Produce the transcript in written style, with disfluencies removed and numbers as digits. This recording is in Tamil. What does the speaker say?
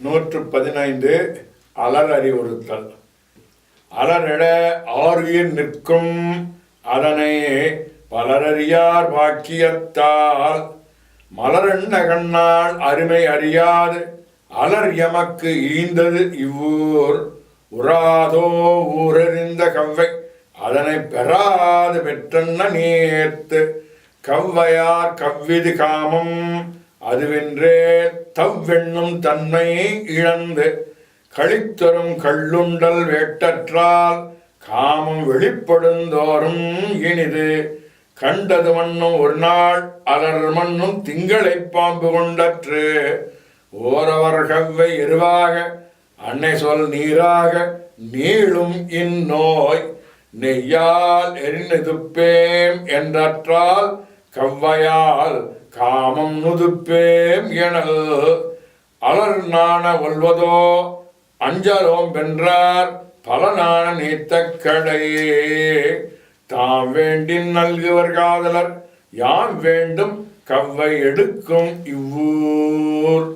115 அலர் அறிவுறுத்தல். அலரிட ஆறுயிர் நிற்கும் அதனை பலரறியார் பாக்கியத்தால் மலரென்ன கண்ணால் அருமை அறியாது அலர் எமக்கு ஈந்தது இவ்வூர் உராதோ ஊரறிந்த கவ்வை அதனை பெறாது பெற்றன்ன நேர்த்து கவ்வையார் கவ்விது காமம் அதுவென்றே தவ்வெண்ணும் தன்மையை இழந்து களித்தரும் கள்ளுண்டல் வேட்டற்றால் காமம் வெளிப்படுந்தோறும் இனிது கண்டது மண்ணும் ஒரு நாள் அலர் மண்ணும் திங்களை பாம்பு கொண்டற்று ஓரவர் கவ்வை எருவாக அன்னை சொல் நீராக நீளும் இந்நோய் நெய்யால் எரிநுதுப்பேம் என்றற்றால் கவ்வையால் காமம் நுதுப்பேம் எனல் அலர் நாண ஒல்வதோ அஞ்சலோம் வென்றார் பல நாண நீத்த கடையே தாம் வேண்டின் நல்குவர் காதலர் யாம் வேண்டும் கவ்வை எடுக்கும் இவ்வூர்.